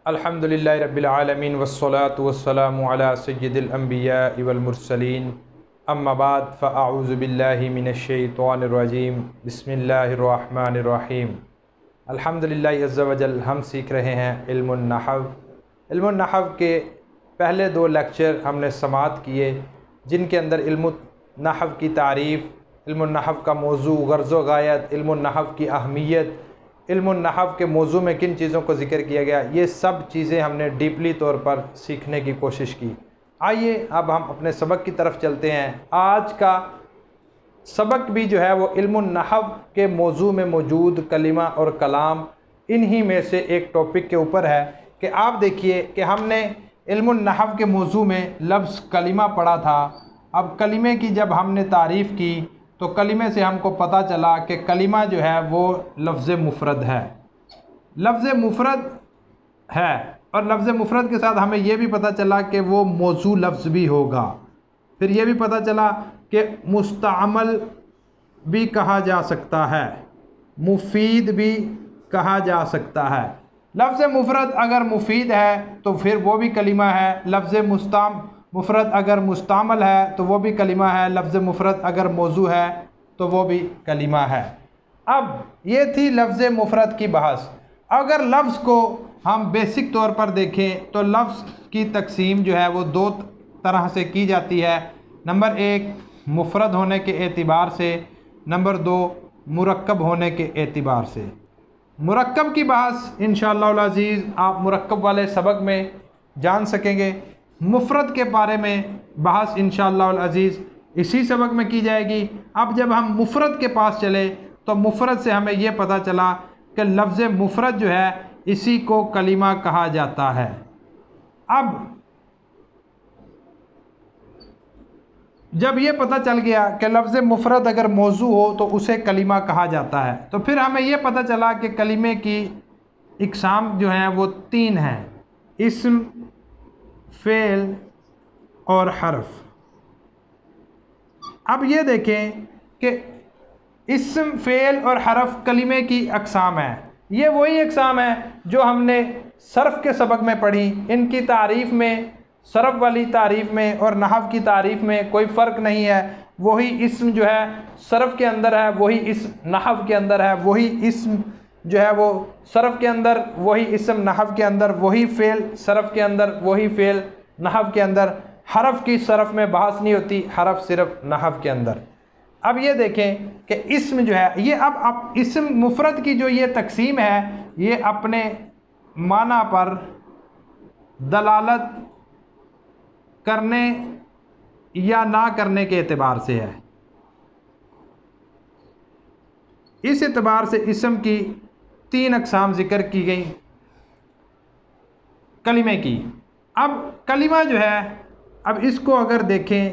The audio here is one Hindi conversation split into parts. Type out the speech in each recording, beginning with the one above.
अल्हम्दुलिल्लाहि रब्बिल आलमीन वस्सलातु वस्सलामु अला सय्यिदिल अंबिया वल मुरसलीन अम्मा बाद फ़अऊज़ु बिल्लाहि मिनश शैतानिर रजीम बिस्मिल्लाहिर रहमानिर रहीम। अल्हम्दुलिल्लाहि अज़्ज़ा वजल हम सीख रहे हैं इल्मुन नहव। इल्मुन नहव के पहले 2 लेक्चर हमने समाअत किए, जिनके अंदर इल्मुन नहव की तारीफ़, इल्मुन नहव का मौजू, गर्ज़ व गायत, इल्मुन नहव की अहमियत, इल्मुन नहव के मौजू में किन चीज़ों को ज़िक्र किया गया, ये सब चीज़ें हमने डीपली तौर पर सीखने की कोशिश की। आइए अब हम अपने सबक की तरफ चलते हैं। आज का सबक भी जो है वो इल्मुन नहव के मौजू में मौजूद कलिमा और कलाम, इन्हीं में से एक टॉपिक के ऊपर है। कि आप देखिए कि हमने इल्मुन नहव के मौजू में लफ्ज़ कलिमा पढ़ा था। अब कलिमे की जब हमने तारीफ़ की तो कलिमे से हमको पता चला कि कलिमा जो है वो लफ्ज़ मुफ़रद है, लफ्ज़ मुफ़रद है। और लफ्ज़ मुफ़रद के साथ हमें ये भी पता चला कि वो मौजू लफ्ज़ भी होगा। फिर ये भी पता चला कि मुस्तअमल भी कहा जा सकता है, मुफीद भी कहा जा सकता है। लफ्ज़ मुफ़रद अगर मुफीद है तो फिर वो भी कलिमा है। लफ्ज़ मुफ़रद अगर मुस्तअमल है तो वो भी कलिमा है। लफ्ज़ मुफ़रद अगर मौजू है तो वो भी कलिमा है। अब ये थी लफ्ज़ मुफ़रद की बहस। अगर लफ्ज़ को हम बेसिक तौर पर देखें तो लफ्ज़ की तकसीम जो है वो 2 तरह से की जाती है। नंबर 1 मुफ़रद होने के एतिबार से, नंबर 2 मुरक्कब होने के एतिबार से। मुरक्कब की बहस इंशाअल्लाह अज़ीज़ आप मुरक्कब वाले सबक में जान सकेंगे। मुफ़रद के बारे में बहस इंशाअल्लाह अज़ीज़ इसी सबक में की जाएगी। अब जब हम मुफ़रद के पास चले तो मुफ़रद से हमें यह पता चला कि लफ्ज़ मुफ़रद जो है इसी को कलिमा कहा जाता है। अब जब ये पता चल गया कि लफ्ज़ मुफ़रद अगर मौजू हो तो उसे कलिमा कहा जाता है, तो फिर हमें यह पता चला कि कलिमे की इक़साम जो हैं वो 3 हैं: इस्म, फ़ेल और हर्फ। अब ये देखें कि इस्म, फ़ेल और हर्फ कलिमे की अक़साम है। ये वही अक़साम है जो हमने सर्फ़ के सबक में पढ़ी। इनकी तारीफ़ में, सर्फ़ वाली तारीफ़ में और नहव की तारीफ़ में कोई फ़र्क नहीं है। वही इस्म जो है सर्फ़ के अंदर है, वही इस्म नहव के अंदर है। वही इस्म जो है वो सर्फ़ के अंदर, वही इस्म नहव के अंदर, वही फ़ेल सर्फ़ के अंदर, वही फ़ेल नहव के अंदर। हरफ की सर्फ़ में बहस नहीं होती, हरफ सिर्फ नहव के अंदर। अब ये देखें कि इस्म जो है ये, अब इस्म मुफ़रद की जो ये तकसीम है ये अपने माना पर दलालत करने या ना करने के एतबार से है। इस एतबार से इस्म की 3 अक़साम ज़िक्र की गई कलिमे की। अब कलिमा जो है, अब इसको अगर देखें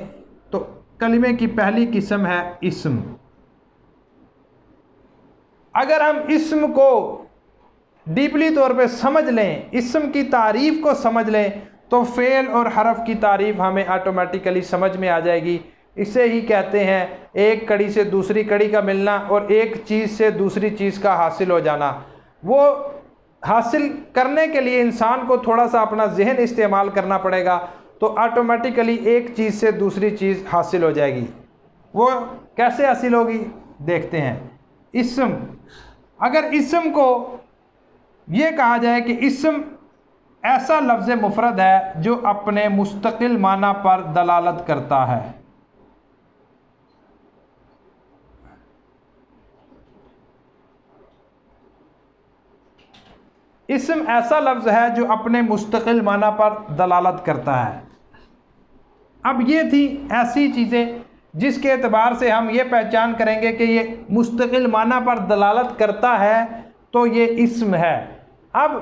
तो कलिमे की पहली किस्म है इस्म। अगर हम इस्म को डीपली तौर पे समझ लें, इस्म की तारीफ़ को समझ लें, तो फ़ेल और हरफ की तारीफ़ हमें ऑटोमेटिकली समझ में आ जाएगी। इसे ही कहते हैं एक कड़ी से दूसरी कड़ी का मिलना और एक चीज़ से दूसरी चीज़ का हासिल हो जाना। वो हासिल करने के लिए इंसान को थोड़ा सा अपना जहन इस्तेमाल करना पड़ेगा, तो ऑटोमेटिकली एक चीज़ से दूसरी चीज़ हासिल हो जाएगी। वो कैसे हासिल होगी देखते हैं। इस्म, अगर इस्म को ये कहा जाए कि इस्म ऐसा लफ्ज़ मुफ़रद है जो अपने मुस्तकिल माना पर दलालत करता है। इस्म ऐसा लफ्ज़ है जो अपने मुस्तकिल माना पर दलालत करता है। अब ये थी ऐसी चीज़ें जिसके एतबार से हम ये पहचान करेंगे कि ये मुस्तकिल माना पर दलालत करता है, तो ये इस्म है। अब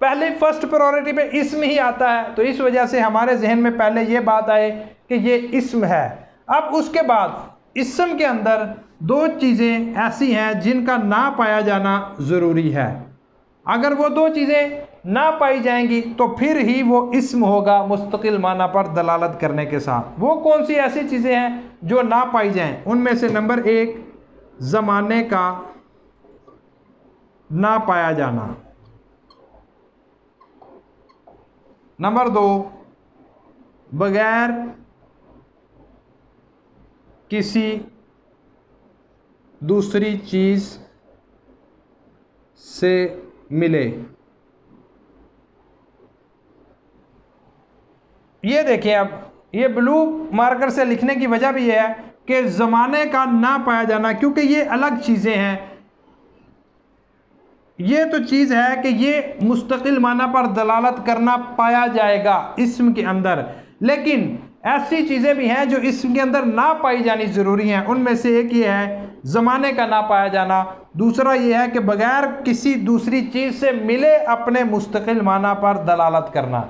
पहले फर्स्ट प्रायोरिटी पे इस्म ही आता है, तो इस वजह से हमारे जहन में पहले ये बात आए कि ये इस्म है। अब उसके बाद इस्म के अंदर 2 चीज़ें ऐसी हैं जिनका ना पाया जाना ज़रूरी है। अगर वो 2 चीज़ें ना पाई जाएंगी तो फिर ही वो इस्म होगा मुस्तकिल माना पर दलालत करने के साथ। वो कौन सी ऐसी चीज़ें हैं जो ना पाई जाएं? उनमें से नंबर 1 ज़माने का ना पाया जाना। नंबर 2, बगैर किसी दूसरी चीज़ से मिले। ये देखिए, अब ये ब्लू मार्कर से लिखने की वजह भी है कि ज़माने का ना पाया जाना, क्योंकि ये अलग चीज़ें हैं। ये तो चीज़ है कि ये मुस्तकिल माना पर दलालत करना पाया जाएगा इस्म के अंदर, लेकिन ऐसी चीज़ें भी हैं जो इस्म के अंदर ना पाई जानी ज़रूरी हैं। उनमें से एक ये है ज़माने का ना पाया जाना, दूसरा ये है कि बगैर किसी दूसरी चीज़ से मिले अपने मुस्तकिल माना पर दलालत करना।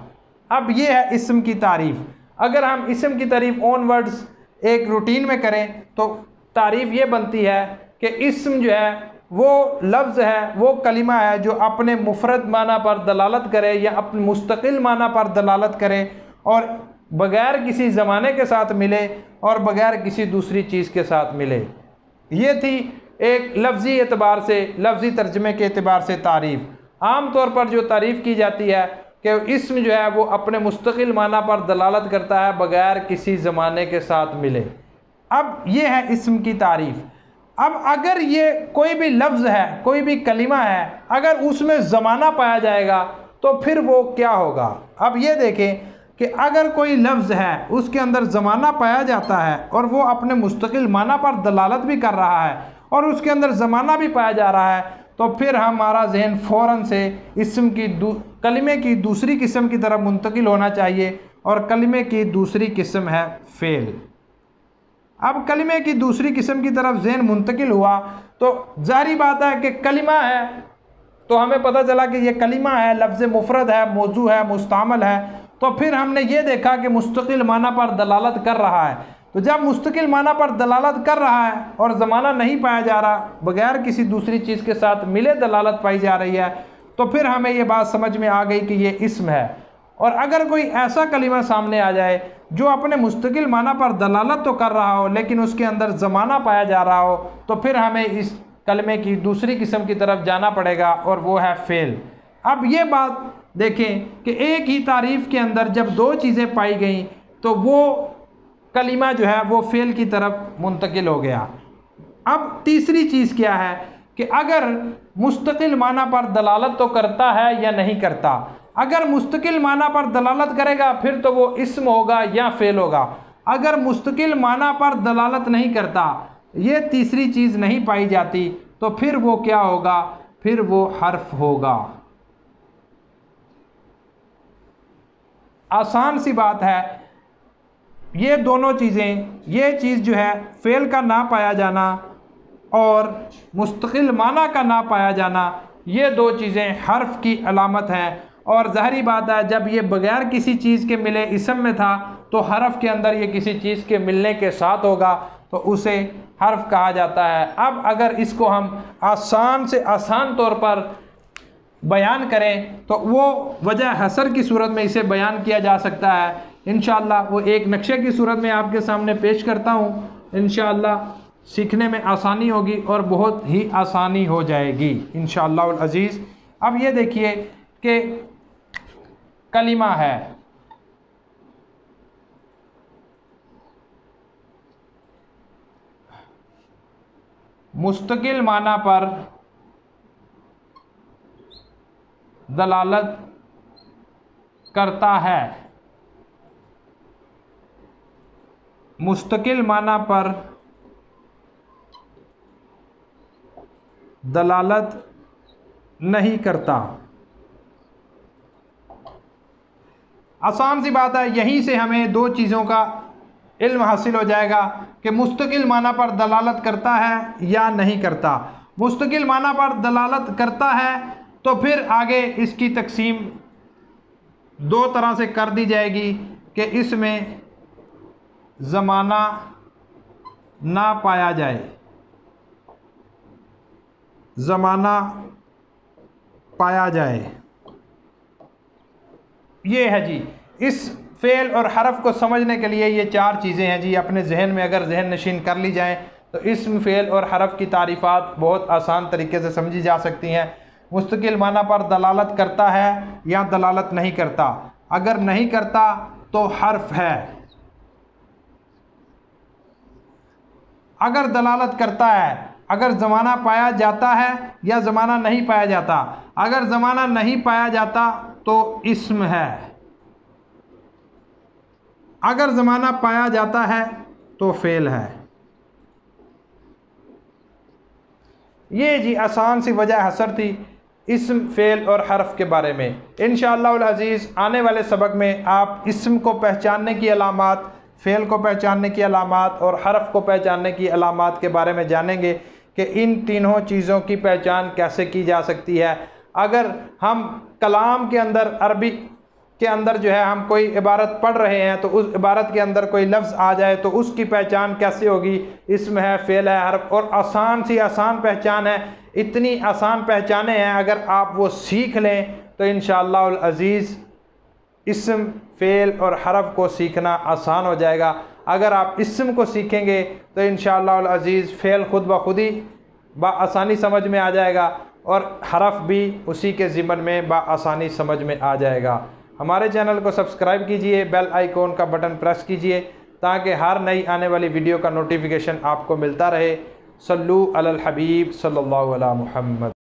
अब ये है इस्म की तारीफ़। अगर हम इस्म की तारीफ़ ऑन वर्ड्स एक रूटीन में करें तो तारीफ़ ये बनती है कि इस्म जो है वो लफ्ज़ है, वो कलिमा है जो अपने मुफरद माना पर दलालत करे या अपने मुस्तकिल माना पर दलालत करे और बग़ैर किसी ज़माने के साथ मिले और बग़ैर किसी दूसरी चीज़ के साथ मिले। ये थी एक लफ्ज़ी एतबार से, लफ्ज़ी तर्जमे के एतबार से तारीफ़। आम तौर पर जो तारीफ़ की जाती है कि इस्म जो है वो अपने मुस्तकिल माना पर दलालत करता है बग़ैर किसी ज़माने के साथ मिले। अब ये है इस्म की तारीफ़। अब अगर ये कोई भी लफ्ज़ है, कोई भी कलिमा है, अगर उसमें ज़माना पाया जाएगा तो फिर वो क्या होगा। अब ये देखें कि अगर कोई लफ्ज़ है उसके अंदर ज़माना पाया जाता है और वो अपने मुस्तकिल माना पर दलालत भी कर रहा है और उसके अंदर ज़माना भी पाया जा रहा है, तो फिर हमारा जहन फ़ौरन से इस्म की कलिमे की दूसरी किस्म की तरफ मुंतकिल होना चाहिए, और कलिमे की दूसरी किस्म है फ़ेल। अब कलिमे की दूसरी किस्म की तरफ जहन मुंतकिल हुआ तो ज़ाहिर बात है कि कलिमा है, तो हमें पता चला कि ये कलिमा है, लफ्ज़ मुफरद है, मौजू है, मुस्तामल है। तो फिर हमने ये देखा कि मुस्तकिल माना पर दलालत कर रहा है। तो जब मुस्तकिल माना पर दलालत कर रहा है और ज़माना नहीं पाया जा रहा, बग़ैर किसी दूसरी चीज़ के साथ मिले दलालत पाई जा रही है, तो फिर हमें ये बात समझ में आ गई कि ये इस्म है। और अगर कोई ऐसा कलिमा सामने आ जाए जो अपने मुस्तकिल माना पर दलालत तो कर रहा हो लेकिन उसके अंदर ज़माना पाया जा रहा हो, तो फिर हमें इस कलमे की दूसरी किस्म की तरफ जाना पड़ेगा और वो है फ़ेल। अब ये बात देखें कि एक ही तारीफ़ के अंदर जब दो चीज़ें पाई गई तो वो कलिमा जो है वो फ़ेल की तरफ मुंतकिल हो गया। अब तीसरी चीज़ क्या है कि अगर मुस्तकिल माना पर दलालत तो करता है या नहीं करता। अगर मुस्तकिल माना पर दलालत करेगा फिर तो वो इस्म होगा या फ़ेल होगा। अगर मुस्तकिल माना पर दलालत नहीं करता, ये तीसरी चीज़ नहीं पाई जाती, तो फिर वो क्या होगा, फिर वो हर्फ होगा। आसान सी बात है, ये दोनों चीज़ें, ये चीज़ जो है फ़ेल का ना पाया जाना और मुस्तकिल माना का ना पाया जाना, ये दो चीज़ें हर्फ की अलामत हैं। और ज़ाहिरी बात है जब ये बग़ैर किसी चीज़ के मिले इसम में था तो हर्फ के अंदर ये किसी चीज़ के मिलने के साथ होगा तो उसे हर्फ कहा जाता है। अब अगर इसको हम आसान से आसान तौर पर बयान करें तो वो वजह हसर की सूरत में इसे बयान किया जा सकता है। इंशाअल्लाह वो एक नक्शे की सूरत में आपके सामने पेश करता हूँ। इंशाअल्लाह सीखने में आसानी होगी और बहुत ही आसानी हो जाएगी इंशाअल्लाह उल अज़ीज़। अब ये देखिए कि कलिमा है, मुस्तकिल माना पर दलालत करता है, मुस्तकिल माना पर दलालत नहीं करता। आसान सी बात है, यहीं से हमें दो चीज़ों का इल्म हासिल हो जाएगा कि मुस्तकिल माना पर दलालत करता है या नहीं करता। मुस्तकिल माना पर दलालत करता है तो फिर आगे इसकी तकसीम दो तरह से कर दी जाएगी कि इसमें ज़माना ना पाया जाए, ज़माना पाया जाए। ये है जी, इस फ़ेल और हरफ को समझने के लिए ये चार चीज़ें हैं जी। अपने जहन में अगर जहन नशीन कर ली जाएँ तो इसम, फ़ेल और हरफ की तारीफ़ात बहुत आसान तरीके से समझी जा सकती हैं। मुस्तकिल माना पर दलालत करता है या दलालत नहीं करता। अगर नहीं करता तो हर्फ है। अगर दलालत करता है, अगर ज़माना पाया जाता है या ज़माना नहीं पाया जाता। अगर ज़माना नहीं पाया जाता तो इस्म है, अगर ज़माना पाया जाता है तो फ़ेल है। ये जी आसान सी वजह हसर थी इस्म, फ़ेल और हरफ के बारे में। इंशाअल्लाह अज़ीज़ आने वाले सबक में आप इस्म को पहचानने की अलामात, फ़ेल को पहचानने की अलामात और हरफ को पहचानने की अलामात के बारे में जानेंगे कि इन तीनों चीज़ों की पहचान कैसे की जा सकती है। अगर हम कलाम के अंदर, अरबी के अंदर जो है हम कोई इबारत पढ़ रहे हैं तो उस इबारत के अंदर कोई लफ्ज़ आ जाए तो उसकी पहचान कैसे होगी, इसमें है, फ़ेल है, हर्फ। और आसान सी आसान पहचान है, इतनी आसान पहचानें हैं, अगर आप वो सीख लें तो इंशाअल्लाह अज़ीज़ इस्म, फ़ेल और हरफ को सीखना आसान हो जाएगा। अगर आप इस्म को सीखेंगे तो इंशाअल्लाह अज़ीज़ फ़ेल खुद ब खुद ही आसानी समझ में आ जाएगा और हरफ भी उसी के ज़िम्मन में आसानी समझ में आ जाएगा। हमारे चैनल को सब्सक्राइब कीजिए, बेल आइकॉन का बटन प्रेस कीजिए ताकि हर नई आने वाली वीडियो का नोटिफिकेशन आपको मिलता रहे। सल्लू अलल हबीब सल्लल्लाहु अलैहि मुहम्मद।